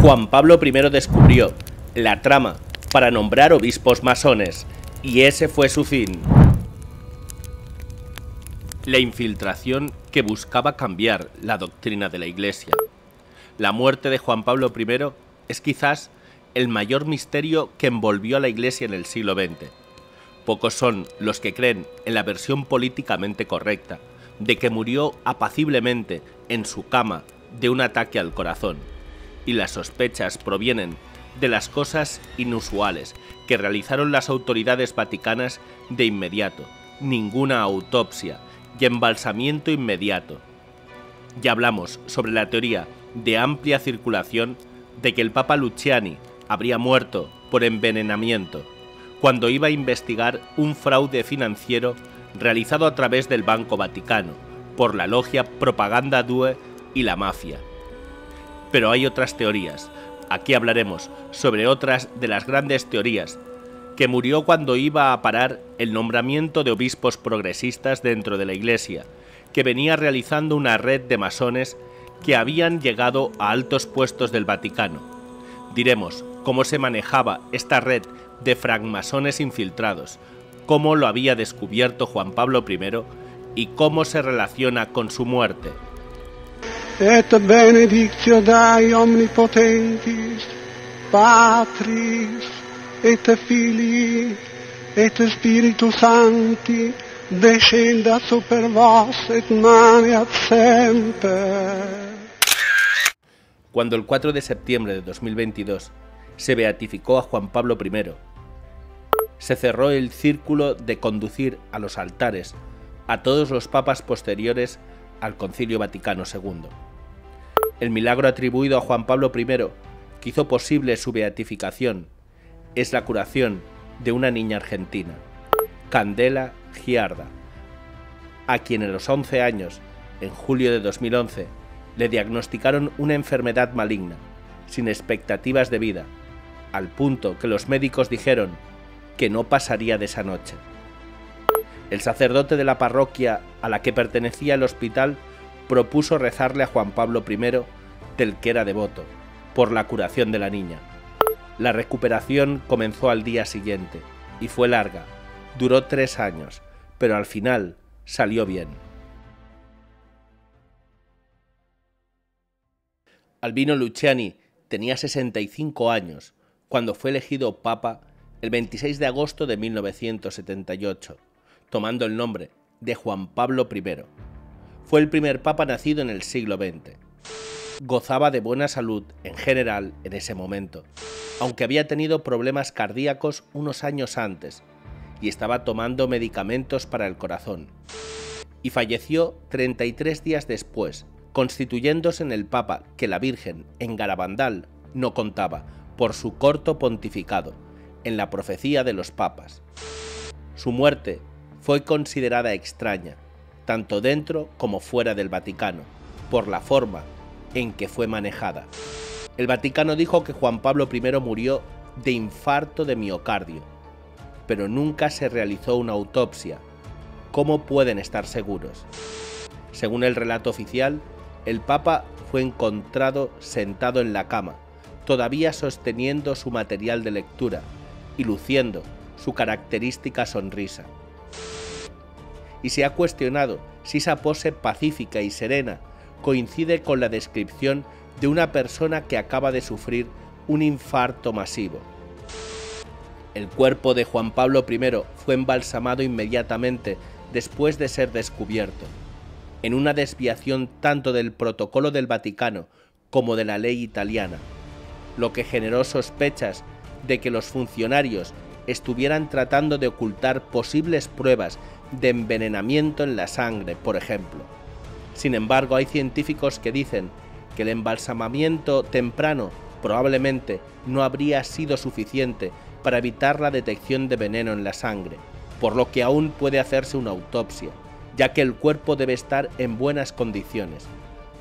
Juan Pablo I descubrió la trama para nombrar obispos masones, y ese fue su fin. La infiltración que buscaba cambiar la doctrina de la Iglesia. La muerte de Juan Pablo I es quizás el mayor misterio que envolvió a la Iglesia en el siglo XX. Pocos son los que creen en la versión políticamente correcta de que murió apaciblemente en su cama de un ataque al corazón, y las sospechas provienen de las cosas inusuales que realizaron las autoridades vaticanas de inmediato, ninguna autopsia y embalsamiento inmediato. Ya hablamos sobre la teoría de amplia circulación de que el Papa Luciani habría muerto por envenenamiento cuando iba a investigar un fraude financiero realizado a través del Banco Vaticano por la logia Propaganda Due y la mafia. Pero hay otras teorías. Aquí hablaremos sobre otras de las grandes teorías: que murió cuando iba a parar el nombramiento de obispos progresistas dentro de la Iglesia, que venía realizando una red de masones que habían llegado a altos puestos del Vaticano. Diremos cómo se manejaba esta red de francmasones infiltrados, cómo lo había descubierto Juan Pablo I y cómo se relaciona con su muerte. Et benedictio Dei omnipotentis, Patris, et Filii, et Spiritus Sancti, descendat super vos et maneat semper. Cuando el 4 de septiembre de 2022 se beatificó a Juan Pablo I, se cerró el círculo de conducir a los altares a todos los papas posteriores al Concilio Vaticano II. El milagro atribuido a Juan Pablo I, que hizo posible su beatificación, es la curación de una niña argentina, Candela Giarda, a quien a los 11 años, en julio de 2011, le diagnosticaron una enfermedad maligna, sin expectativas de vida, al punto que los médicos dijeron que no pasaría de esa noche. El sacerdote de la parroquia a la que pertenecía el hospital propuso rezarle a Juan Pablo I, del que era devoto, por la curación de la niña. La recuperación comenzó al día siguiente, y fue larga, duró 3 años, pero al final salió bien. Albino Luciani tenía 65 años cuando fue elegido papa el 26 de agosto de 1978, tomando el nombre de Juan Pablo I. Fue el primer papa nacido en el siglo XX. Gozaba de buena salud en general en ese momento, aunque había tenido problemas cardíacos unos años antes y estaba tomando medicamentos para el corazón. Y falleció 33 días después, constituyéndose en el papa que la Virgen en Garabandal no contaba por su corto pontificado en la profecía de los papas. Su muerte fue considerada extraña, tanto dentro como fuera del Vaticano, por la forma en que fue manejada. El Vaticano dijo que Juan Pablo I murió de infarto de miocardio, pero nunca se realizó una autopsia. ¿Cómo pueden estar seguros? Según el relato oficial, el Papa fue encontrado sentado en la cama, todavía sosteniendo su material de lectura y luciendo su característica sonrisa. Y se ha cuestionado si esa pose pacífica y serena coincide con la descripción de una persona que acaba de sufrir un infarto masivo. El cuerpo de Juan Pablo I fue embalsamado inmediatamente después de ser descubierto, en una desviación tanto del protocolo del Vaticano como de la ley italiana, lo que generó sospechas de que los funcionarios estuvieran tratando de ocultar posibles pruebas de envenenamiento en la sangre, por ejemplo. Sin embargo, hay científicos que dicen que el embalsamamiento temprano probablemente no habría sido suficiente para evitar la detección de veneno en la sangre, por lo que aún puede hacerse una autopsia, ya que el cuerpo debe estar en buenas condiciones,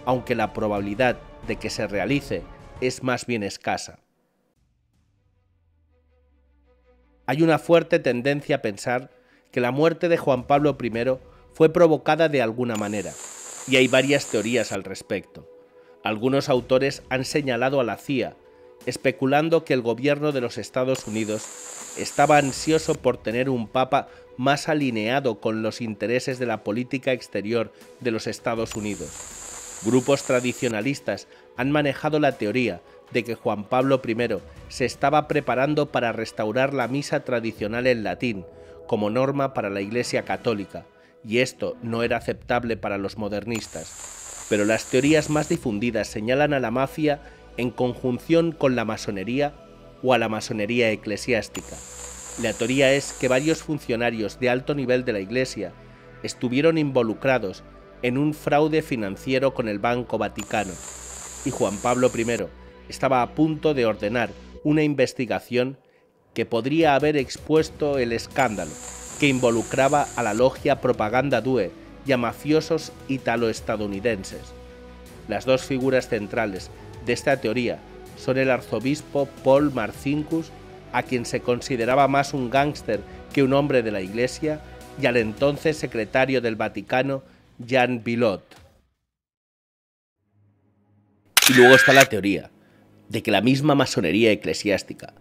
aunque la probabilidad de que se realice es más bien escasa. Hay una fuerte tendencia a pensar que la muerte de Juan Pablo I fue provocada de alguna manera, y hay varias teorías al respecto. Algunos autores han señalado a la CIA especulando que el gobierno de los Estados Unidos estaba ansioso por tener un papa más alineado con los intereses de la política exterior de los Estados Unidos. Grupos tradicionalistas han manejado la teoría de que Juan Pablo I se estaba preparando para restaurar la misa tradicional en latín como norma para la Iglesia católica, y esto no era aceptable para los modernistas. Pero las teorías más difundidas señalan a la mafia en conjunción con la masonería o a la masonería eclesiástica. La teoría es que varios funcionarios de alto nivel de la Iglesia estuvieron involucrados en un fraude financiero con el Banco Vaticano, y Juan Pablo I estaba a punto de ordenar una investigación que podría haber expuesto el escándalo que involucraba a la logia Propaganda Due y a mafiosos italo-estadounidenses. Las dos figuras centrales de esta teoría son el arzobispo Paul Marcinkus, a quien se consideraba más un gángster que un hombre de la Iglesia, y al entonces secretario del Vaticano, Jean Villot. Y luego está la teoría de que la misma masonería eclesiástica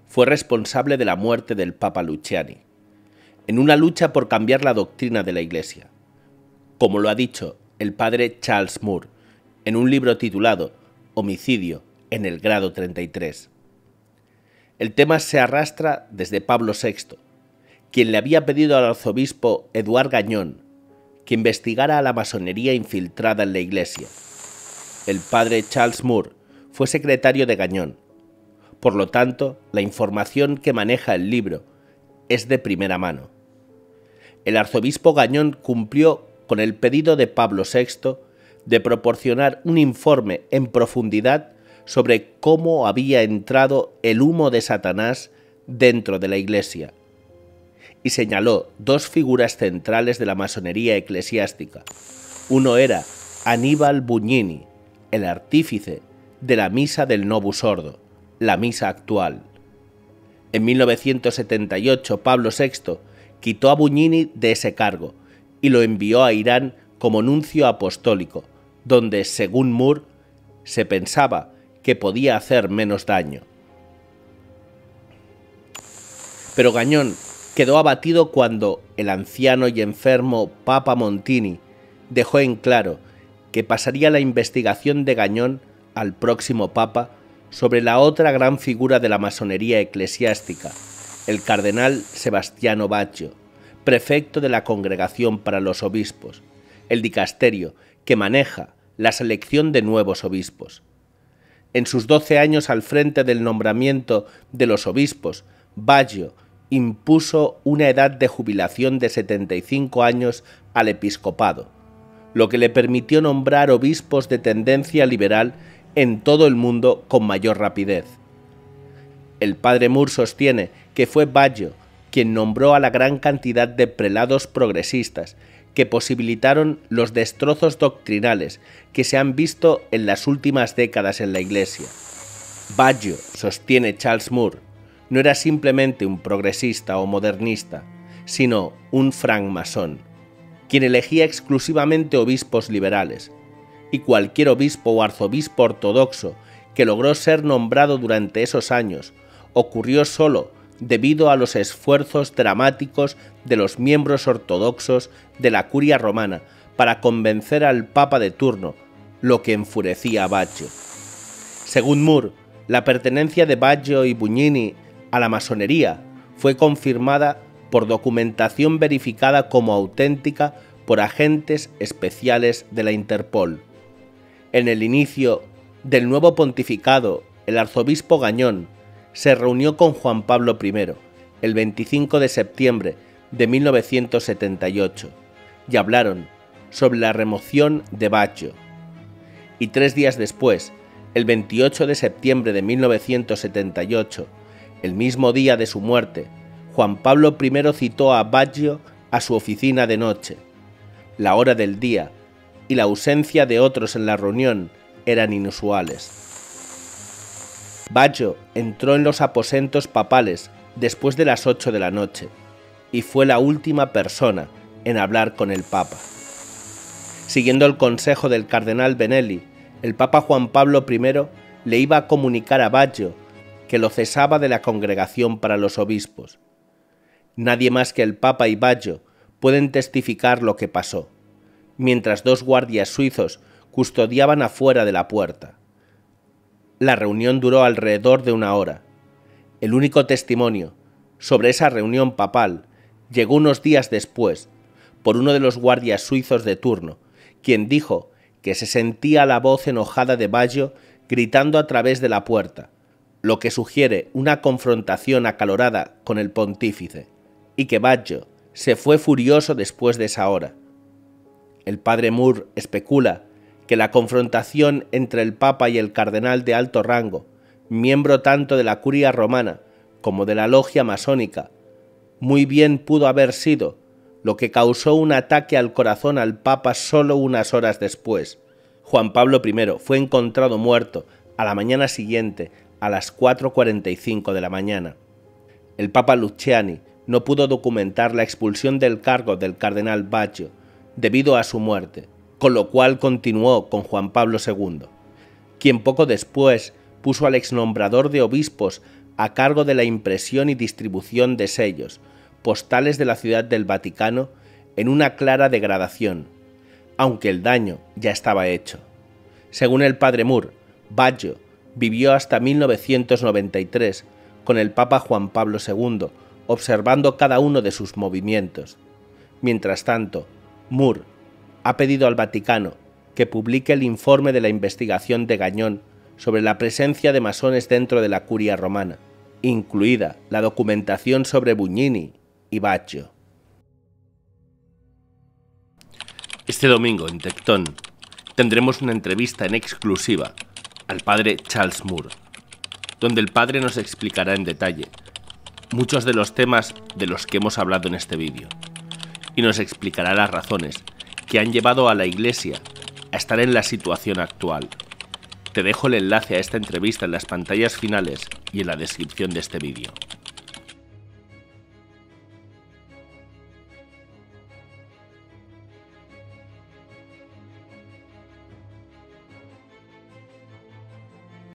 fue responsable de la muerte del Papa Luciani, en una lucha por cambiar la doctrina de la Iglesia, como lo ha dicho el padre Charles Moore en un libro titulado Homicidio en el grado 33. El tema se arrastra desde Pablo VI, quien le había pedido al arzobispo Edouard Gagnon que investigara a la masonería infiltrada en la Iglesia. El padre Charles Moore fue secretario de Gagnon. Por lo tanto, la información que maneja el libro es de primera mano. El arzobispo Gagnon cumplió con el pedido de Pablo VI de proporcionar un informe en profundidad sobre cómo había entrado el humo de Satanás dentro de la Iglesia, y señaló dos figuras centrales de la masonería eclesiástica. Uno era Aníbal Bugnini, el artífice de la misa del Novus Ordo, la misa actual. En 1978, Pablo VI quitó a Bugnini de ese cargo y lo envió a Irán como nuncio apostólico, donde, según Moore, se pensaba que podía hacer menos daño. Pero Gagnon quedó abatido cuando el anciano y enfermo Papa Montini dejó en claro que pasaría la investigación de Gagnon al próximo Papa sobre la otra gran figura de la masonería eclesiástica, el cardenal Sebastiano Baggio, prefecto de la Congregación para los Obispos, el dicasterio que maneja la selección de nuevos obispos. En sus 12 años al frente del nombramiento de los obispos, Baggio impuso una edad de jubilación de 75 años al episcopado, lo que le permitió nombrar obispos de tendencia liberal en todo el mundo con mayor rapidez. El padre Moore sostiene que fue Baggio quien nombró a la gran cantidad de prelados progresistas que posibilitaron los destrozos doctrinales que se han visto en las últimas décadas en la Iglesia. Baggio, sostiene Charles Moore, no era simplemente un progresista o modernista, sino un francmasón, quien elegía exclusivamente obispos liberales, y cualquier obispo o arzobispo ortodoxo que logró ser nombrado durante esos años ocurrió solo debido a los esfuerzos dramáticos de los miembros ortodoxos de la curia romana para convencer al papa de turno, lo que enfurecía a Baggio. Según Moore, la pertenencia de Baggio y Bugnini a la masonería fue confirmada por documentación verificada como auténtica por agentes especiales de la Interpol. En el inicio del nuevo pontificado, el arzobispo Gagnon se reunió con Juan Pablo I el 25 de septiembre de 1978 y hablaron sobre la remoción de Baggio. Y 3 días después, el 28 de septiembre de 1978, el mismo día de su muerte, Juan Pablo I citó a Baggio a su oficina de noche. La hora del día y la ausencia de otros en la reunión eran inusuales. Baggio entró en los aposentos papales después de las 8 de la noche y fue la última persona en hablar con el Papa. Siguiendo el consejo del cardenal Benelli, el Papa Juan Pablo I le iba a comunicar a Baggio que lo cesaba de la Congregación para los Obispos. Nadie más que el Papa y Baggio pueden testificar lo que pasó, mientras 2 guardias suizos custodiaban afuera de la puerta. La reunión duró alrededor de 1 hora. El único testimonio sobre esa reunión papal llegó unos días después, por uno de los guardias suizos de turno, quien dijo que se sentía la voz enojada de Baggio gritando a través de la puerta, lo que sugiere una confrontación acalorada con el pontífice, y que Baggio se fue furioso después de esa hora. El padre Moore especula que la confrontación entre el Papa y el cardenal de alto rango, miembro tanto de la Curia romana como de la logia masónica, muy bien pudo haber sido lo que causó un ataque al corazón al Papa solo unas horas después. Juan Pablo I fue encontrado muerto a la mañana siguiente a las 4:45 de la mañana. El Papa Luciani no pudo documentar la expulsión del cargo del cardenal Baggio debido a su muerte, con lo cual continuó con Juan Pablo II, quien poco después puso al exnombrador de obispos a cargo de la impresión y distribución de sellos, postales de la Ciudad del Vaticano, en una clara degradación, aunque el daño ya estaba hecho. Según el padre Moore, Baggio vivió hasta 1993 con el Papa Juan Pablo II, observando cada uno de sus movimientos. Mientras tanto, Moore ha pedido al Vaticano que publique el informe de la investigación de Gagnon sobre la presencia de masones dentro de la Curia romana, incluida la documentación sobre Bugnini y Baggio. Este domingo en Tectón tendremos una entrevista en exclusiva al padre Charles Moore, donde el padre nos explicará en detalle muchos de los temas de los que hemos hablado en este vídeo, y nos explicará las razones que han llevado a la Iglesia a estar en la situación actual. Te dejo el enlace a esta entrevista en las pantallas finales y en la descripción de este vídeo.